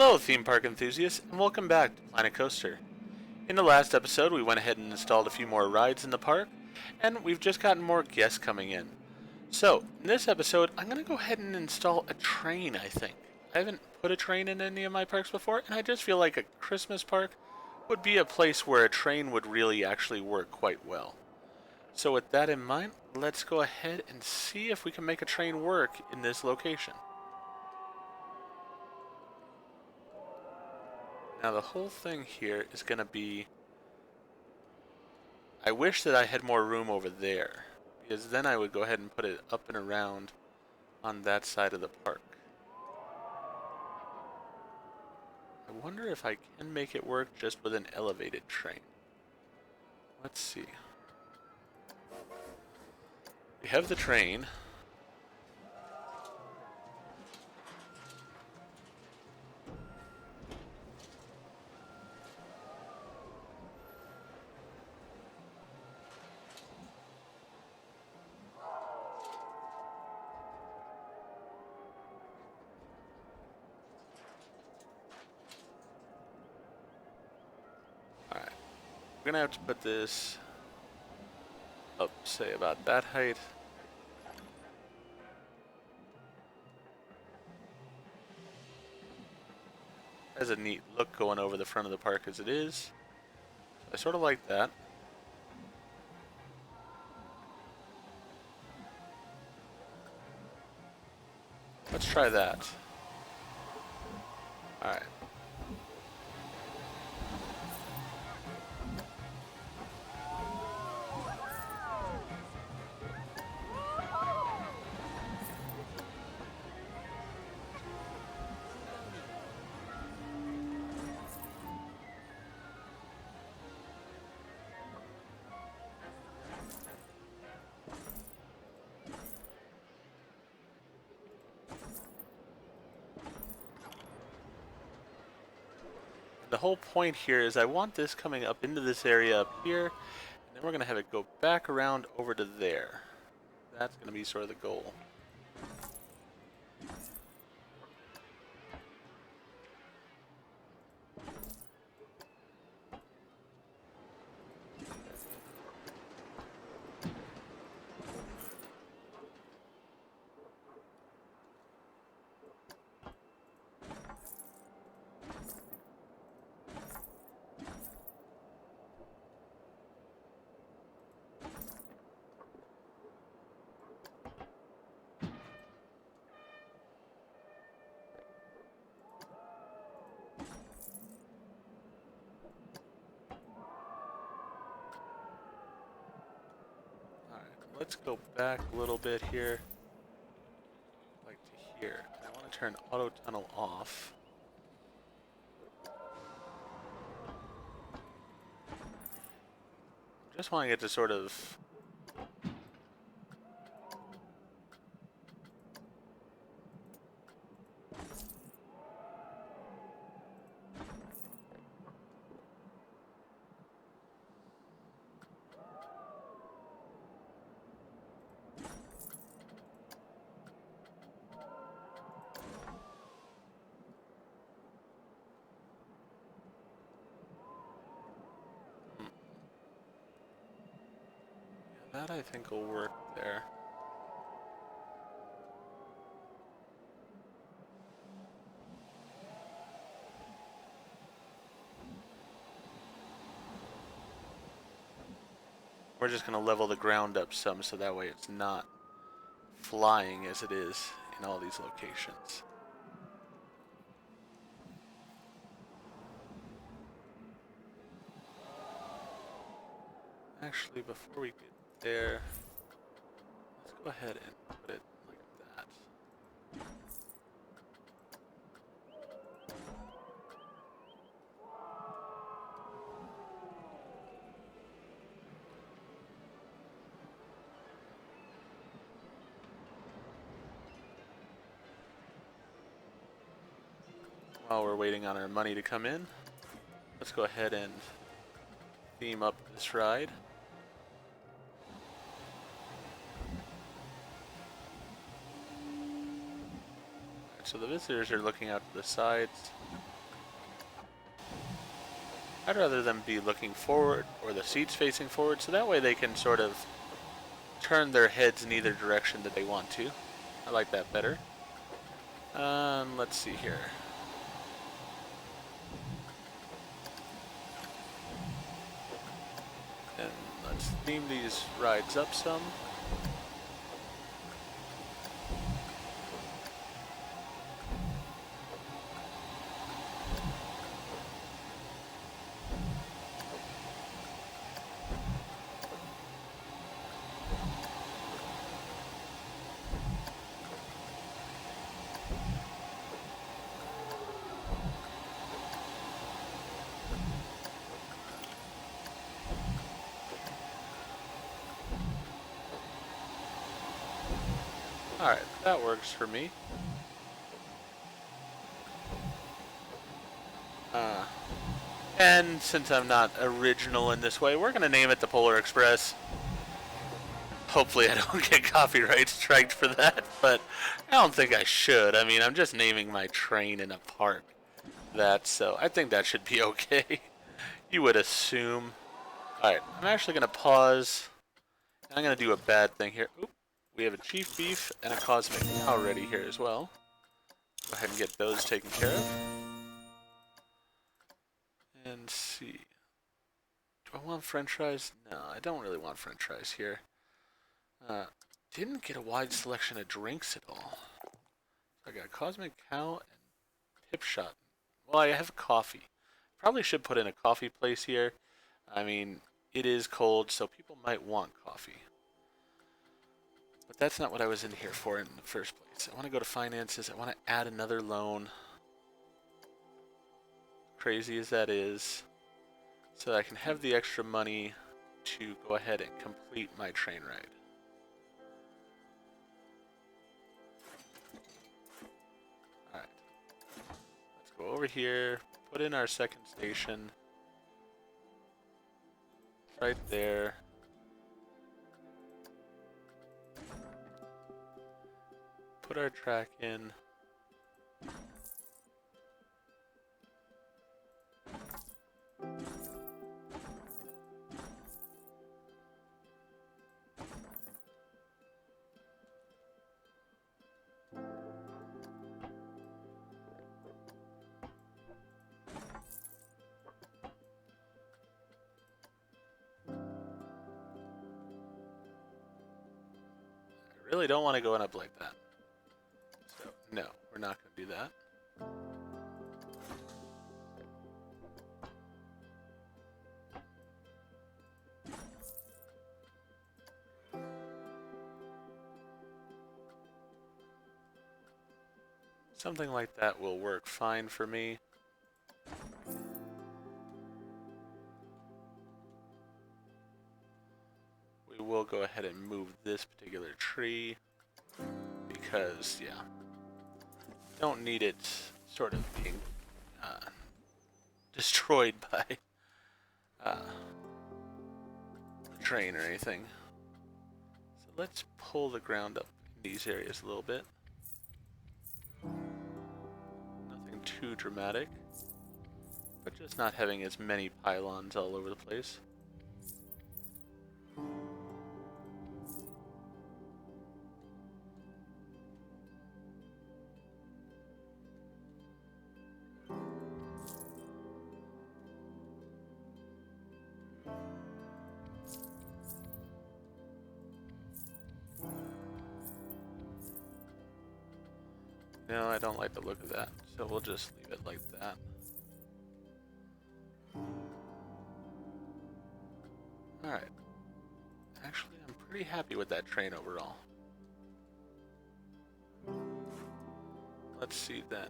Hello, theme park enthusiasts, and welcome back to Planet Coaster. In the last episode, we went ahead and installed a few more rides in the park, and we've just gotten more guests coming in. So, in this episode, I'm going to go ahead and install a train, I think. I haven't put a train in any of my parks before, and I just feel like a Christmas park would be a place where a train would really actually work quite well. So with that in mind, let's go ahead and see if we can make a train work in this location. Now the whole thing here is going to be... I wish that I had more room over there, because then I would go ahead and put it up and around on that side of the park. I wonder if I can make it work just with an elevated train. Let's see. We have the train. Alright. We're gonna have to put this up, say, about that height. Has a neat look going over the front of the park as it is. I sort of like that. Let's try that. Alright. The whole point here is I want this coming up into this area up here, and then we're going to have it go back around over to there. That's going to be sort of the goal. Let's go back a little bit here, like to here. I want to turn auto tunnel off. Just wanting it to sort of... That I think will work there. We're just going to level the ground up some so that way it's not flying as it is in all these locations. Actually, before we get there, let's go ahead and put it like that. While we're waiting on our money to come in, let's go ahead and theme up this ride. So the visitors are looking out to the sides. I'd rather them be looking forward or the seats facing forward, so that way they can sort of turn their heads in either direction that they want to. I like that better. Let's see here. And let's theme these rides up some. Alright, that works for me. And since I'm not original in this way, we're going to name it the Polar Express. Hopefully I don't get copyright striked for that, but I don't think I should. I mean, I'm just naming my train in a park. So I think that should be okay. You would assume. Alright, I'm actually going to pause. I'm going to do a bad thing here. Oop, we have a Chief Beef and a Cosmic Cow ready here as well. Go ahead and get those taken care of. And see. Do I want French fries? No, I don't really want French fries here. Didn't get a wide selection of drinks at all. So I got Cosmic Cow and Tip Shot. Well, I have coffee. Probably should put in a coffee place here. I mean, it is cold, so people might want coffee. But that's not what I was in here for in the first place. I want to go to finances. I want to add another loan. Crazy as that is. So that I can have the extra money to go ahead and complete my train ride. Alright. Let's go over here, put in our second station. Right there. Put our track in. I really don't want to go up like that. So, no, we're not going to do that. Something like that will work fine for me. We will go ahead and move this particular tree because, yeah, don't need it sort of being destroyed by the train or anything. So let's pull the ground up in these areas a little bit. Nothing too dramatic, but just not having as many pylons all over the place. No, I don't like the look of that, so we'll just leave it like that. Alright. Actually, I'm pretty happy with that train overall. Let's see then.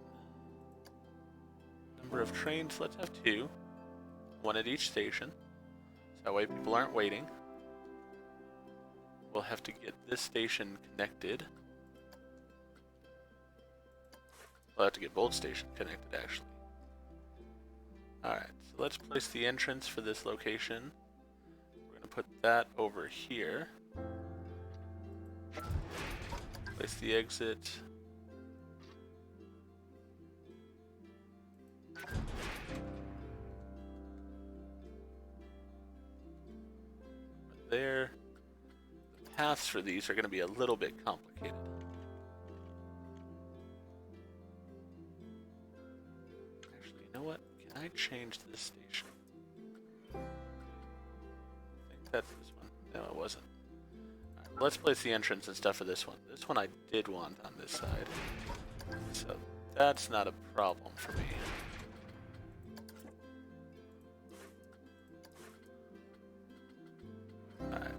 Number of trains, let's have 2. 1 at each station. So that way people aren't waiting. We'll have to get this station connected. We'll have to get both stations connected, actually. Alright, so let's place the entrance for this location. We're going to put that over here. Place the exit. there. The paths for these are going to be a little bit complicated. Actually, you know what? Can I change this station? I think that's this one. No, it wasn't. Alright, let's place the entrance and stuff for this one. This one I did want on this side. So that's not a problem for me. Alright.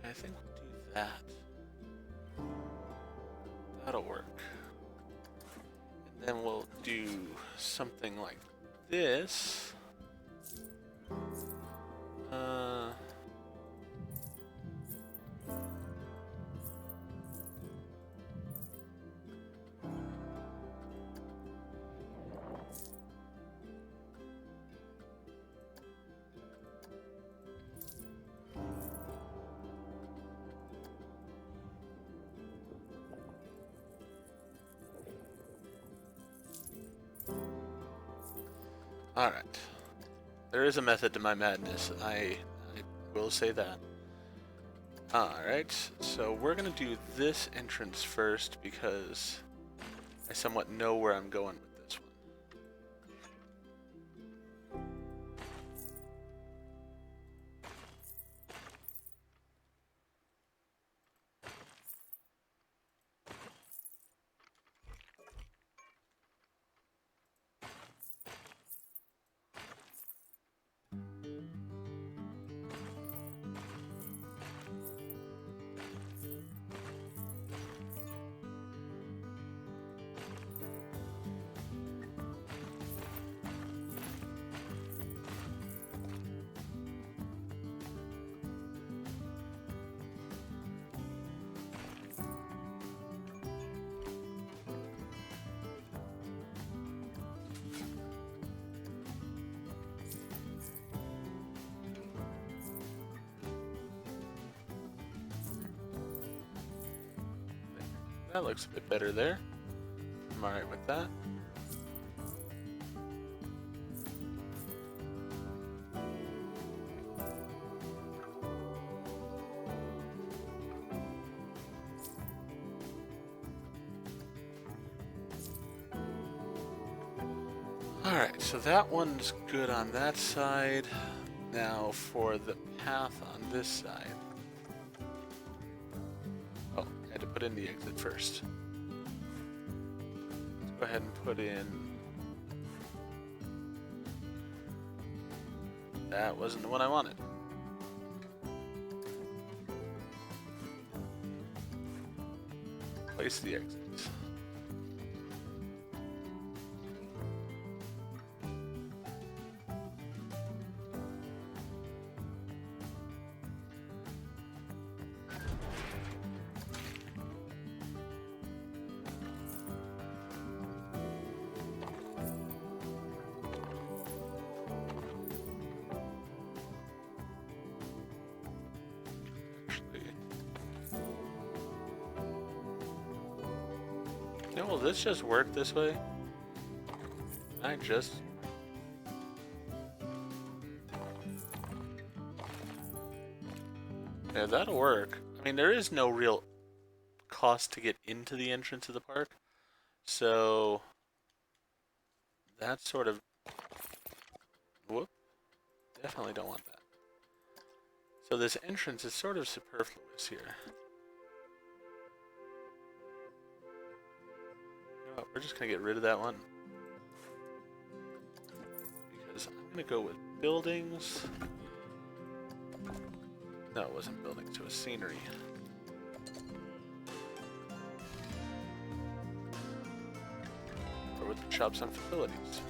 I think we'll do that. That'll work. And then we'll do something like this. Alright. There is a method to my madness. I will say that. Alright, so we're going to do this entrance first because I somewhat know where I'm going with this one. That looks a bit better there. I'm alright with that. Alright, so that one's good on that side. Now for the path on this side. Oh, I had to put in the exit first. Let's go ahead and put in... That wasn't the one I wanted. Place the exit. Yeah, will this just work this way? Yeah, that'll work. I mean, there is no real cost to get into the entrance of the park, so that's sort of... Whoop. Definitely don't want that. So this entrance is sort of superfluous here. Oh, we're just going to get rid of that one. Because I'm going to go with buildings. No, it wasn't buildings, it was scenery. Or with the shops and facilities.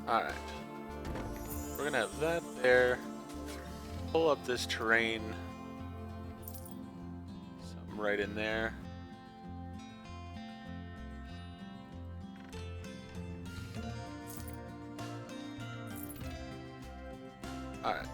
Alright. We're gonna have that there. Pull up this terrain. Something right in there. Alright.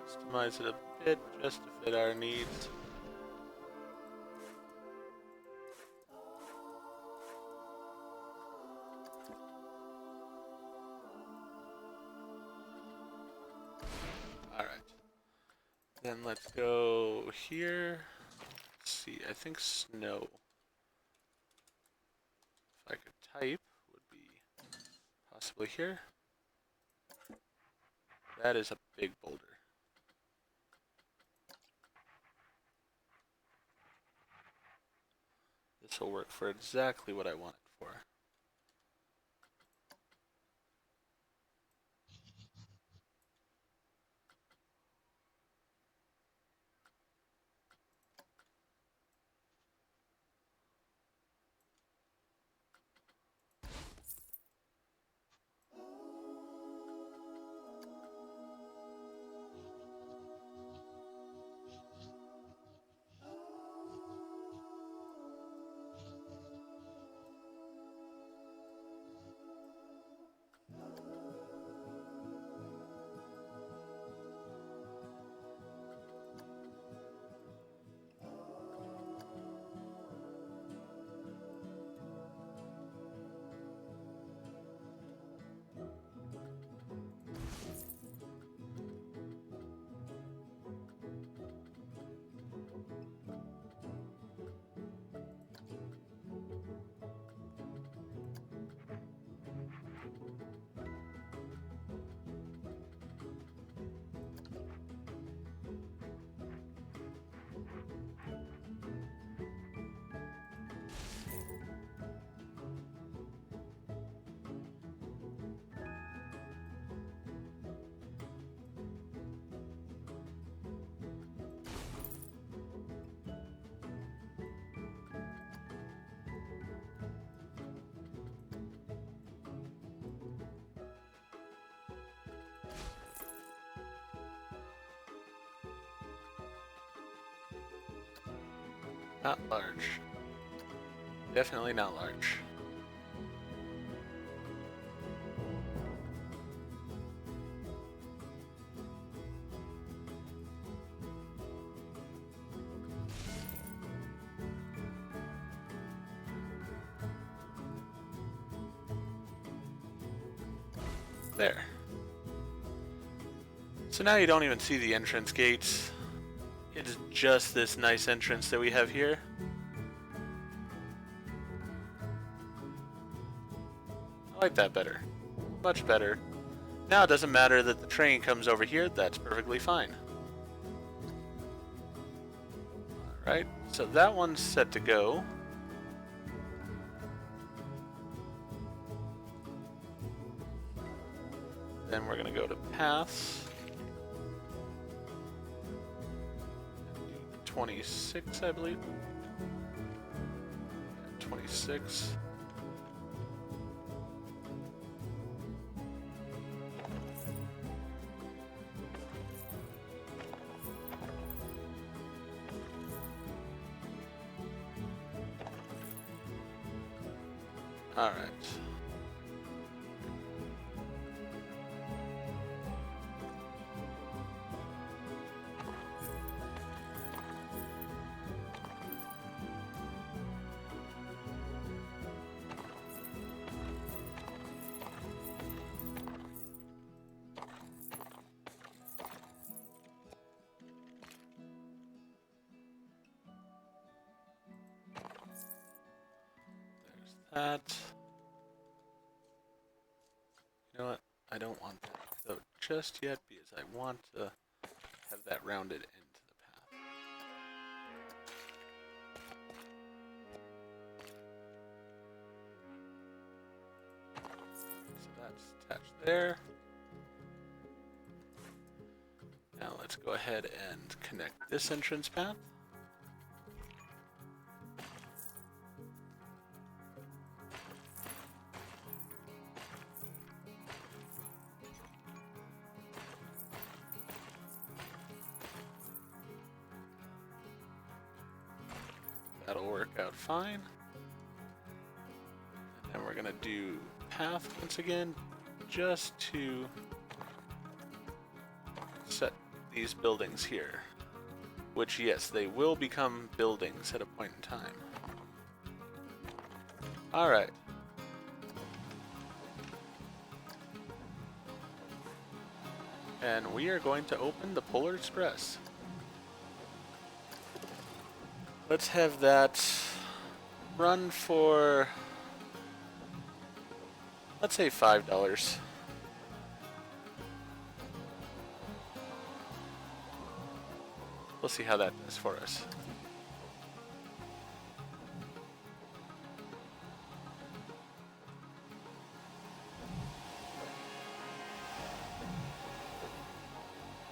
Customize it a bit just to fit our needs. Alright. Then let's go here. Let's see, I think snow. If I could type, would be possibly here. That is a big boulder. This will work for exactly what I want it for. Not large. Definitely not large. There. So now you don't even see the entrance gates. It's just this nice entrance that we have here. I like that better. Much better. Now it doesn't matter that the train comes over here, that's perfectly fine. Alright, so that one's set to go. Then we're going to go to paths. 26, I believe. 26. All right. that. You know what? I don't want that though just yet because I want to have that rounded into the path. So that's attached there. Now let's go ahead and connect this entrance path. That'll work out fine. And then we're gonna do path once again, just to set these buildings here. Which, yes, they will become buildings at a point in time. Alright. And we are going to open the Polar Express. Let's have that run for, let's say $5. We'll see how that does for us.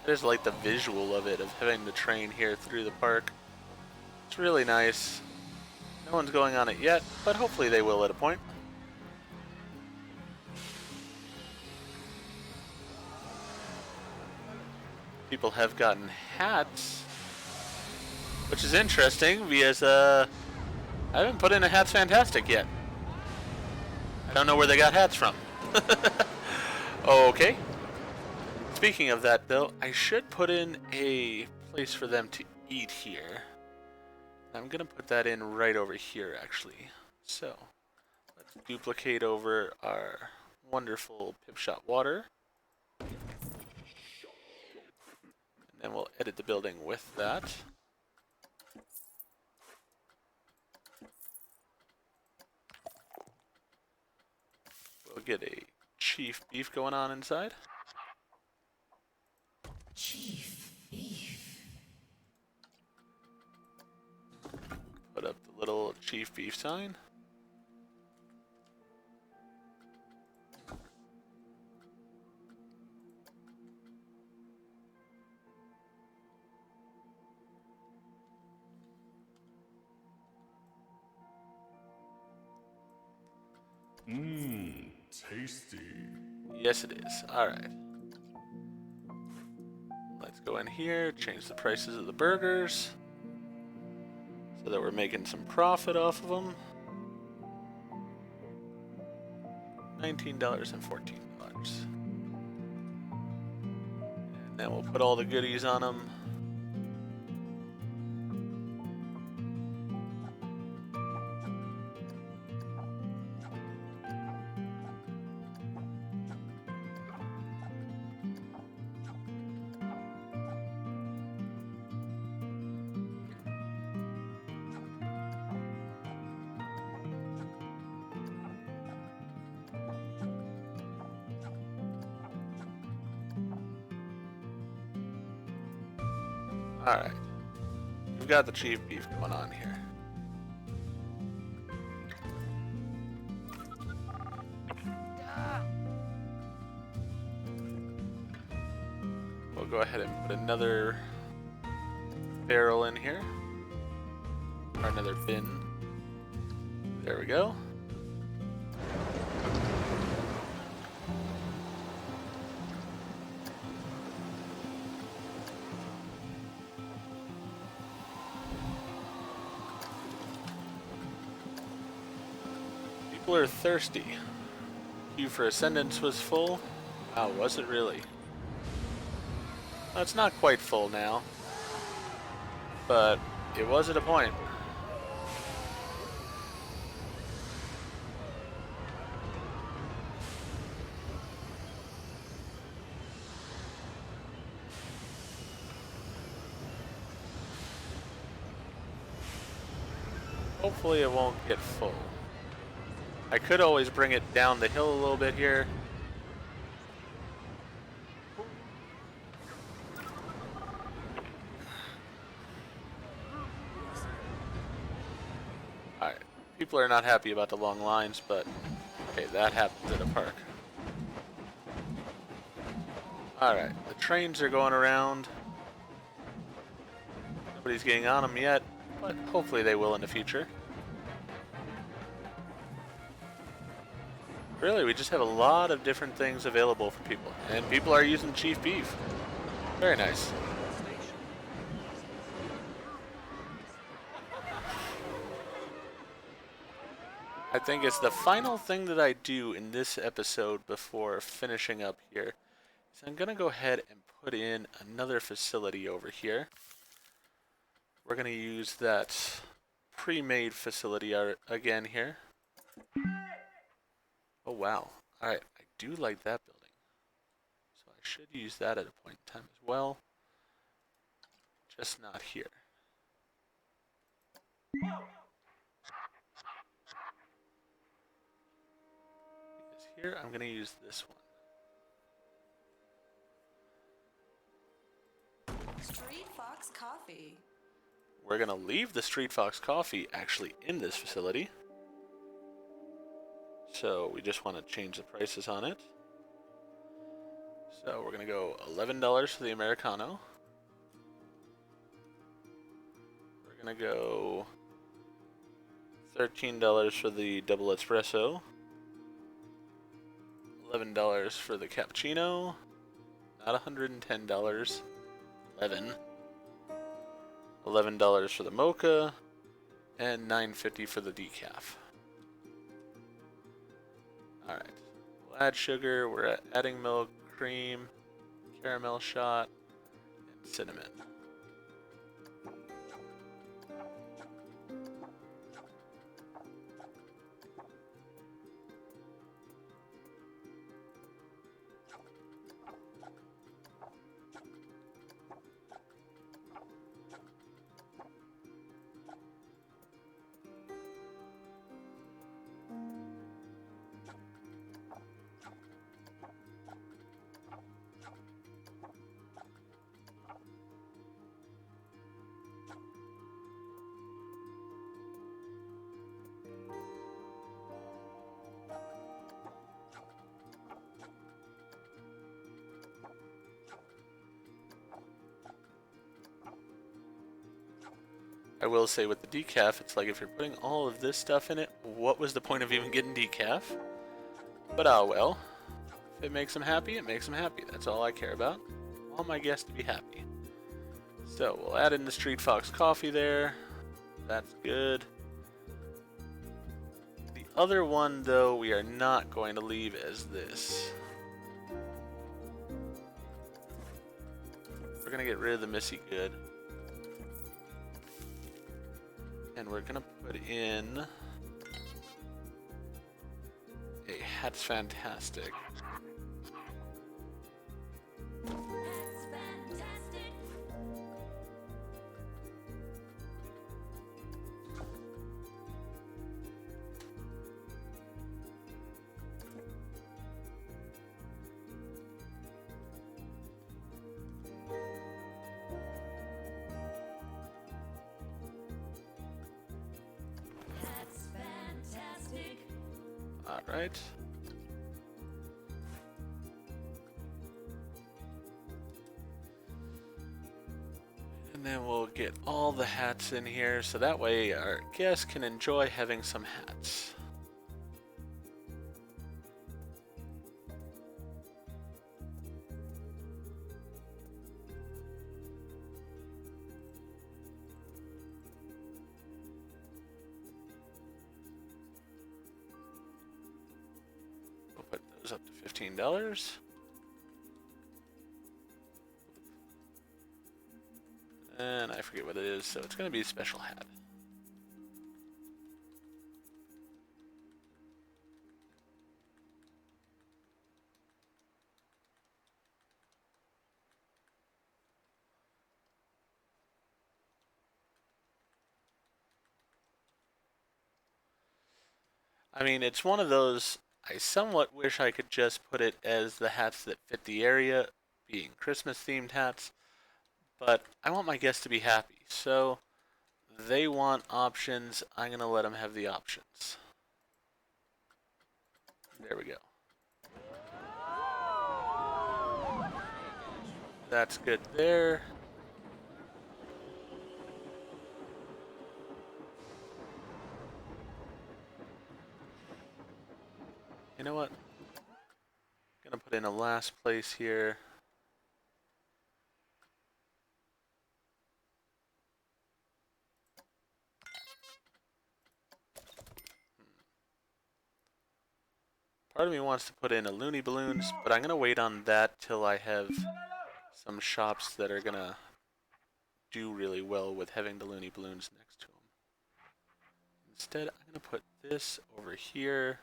I just like the visual of it, of having the train here through the park. It's really nice. No one's going on it yet, but hopefully they will at a point. People have gotten hats, which is interesting because I haven't put in a Hats Fantastic yet. I don't know where they got hats from. Okay. Speaking of that though, I should put in a place for them to eat here. I'm gonna put that in right over here actually. So let's duplicate over our wonderful Pipshot water. And then we'll edit the building with that. We'll get a chief beef going on inside. Chief beef. Put up the little chief beef sign. Mmm, tasty. Yes, it is. Alright. Let's go in here, change the prices of the burgers so that we're making some profit off of them. $19 and $14. And then we'll put all the goodies on them. Alright. We've got the chief beef going on here. We'll go ahead and put another barrel in here. Or another bin. There we go. People are thirsty. Queue for Ascendance was full. Wow, was it really? Well, it's not quite full now, but it was at a point. Hopefully it won't get full. I could always bring it down the hill a little bit here. Alright, people are not happy about the long lines, but hey, that happens at a park. Alright, the trains are going around. Nobody's getting on them yet, but hopefully they will in the future. Really, we just have a lot of different things available for people, and people are using Chief Beef. Very nice. I think it's the final thing that I do in this episode before finishing up here. So I'm going to go ahead and put in another facility over here. We're going to use that pre-made facility again here. Oh wow. Alright, I do like that building. So I should use that at a point in time as well. Just not here. Because here I'm going to use this one. Street Fox Coffee. We're going to leave the Street Fox Coffee actually in this facility. So we just want to change the prices on it. So we're going to go $11 for the Americano. We're going to go $13 for the double espresso. $11 for the cappuccino. Not $110. $11 for the mocha. And $9.50 for the decaf. Alright. We'll add sugar. We're adding milk, cream, caramel shot, and cinnamon. I will say with the decaf, it's like if you're putting all of this stuff in it, what was the point of even getting decaf? But well. If it makes them happy, it makes them happy. That's all I care about. I want my guests to be happy. So we'll add in the Street Fox coffee there. That's good. The other one, though, we are not going to leave as this. We're going to get rid of the Missy Good. And we're gonna put in a Hat's Fantastic. That's fantastic. That's fantastic. Alright. And then we'll get all the hats in here so that way our guests can enjoy having some hats. We'll put those up to $15. And I forget what it is, so it's going to be a special hat. I mean, it's one of those, I somewhat wish I could just put it as the hats that fit the area, being Christmas themed hats, but I want my guests to be happy, so they want options. I'm going to let them have the options. There we go. That's good there. You know what? I'm gonna put in a last place here. Part of me wants to put in a Looney Balloons, but I'm gonna wait on that till I have some shops that are gonna do really well with having the Looney Balloons next to them. Instead, I'm gonna put this over here.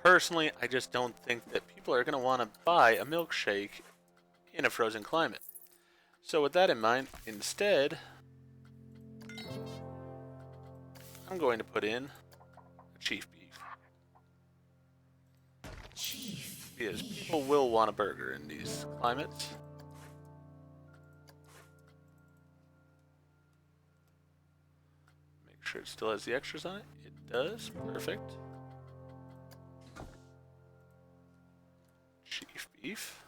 Personally, I just don't think that people are gonna want to buy a milkshake in a frozen climate. So with that in mind, instead, I'm going to put in a Chief Beef. Because people will want a burger in these climates. Make sure it still has the extras on it. It does. Perfect. Chief Beef.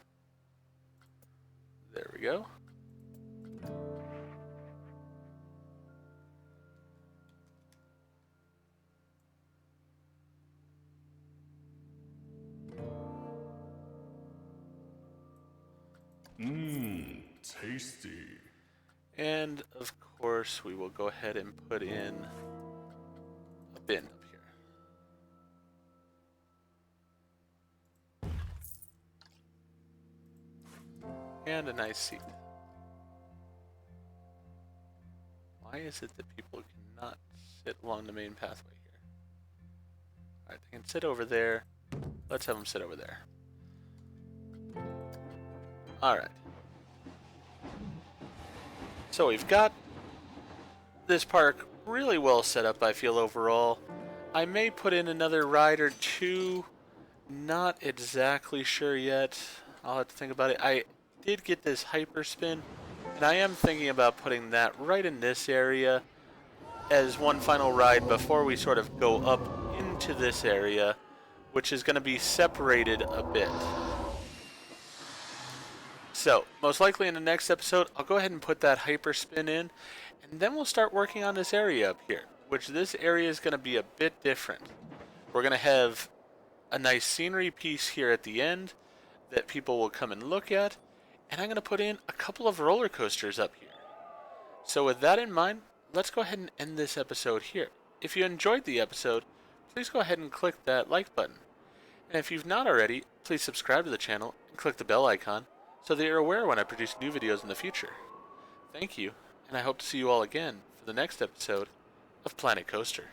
There we go. Mmm, tasty. And of course, we will go ahead and put in a bin up here. And a nice seat. Why is it that people cannot sit along the main pathway here? Alright, they can sit over there. Let's have them sit over there. Alright. So we've got this park really well set up, I feel, overall. I may put in another ride or two. Not exactly sure yet. I'll have to think about it. I did get this hyper spin, and I am thinking about putting that right in this area as one final ride before we sort of go up into this area, which is going to be separated a bit. So, most likely in the next episode, I'll go ahead and put that hyper spin in, and then we'll start working on this area up here, which this area is going to be a bit different. We're going to have a nice scenery piece here at the end that people will come and look at, and I'm going to put in a couple of roller coasters up here. So with that in mind, let's go ahead and end this episode here. If you enjoyed the episode, please go ahead and click that like button. And if you've not already, please subscribe to the channel and click the bell icon so that you're aware when I produce new videos in the future. Thank you, and I hope to see you all again for the next episode of Planet Coaster.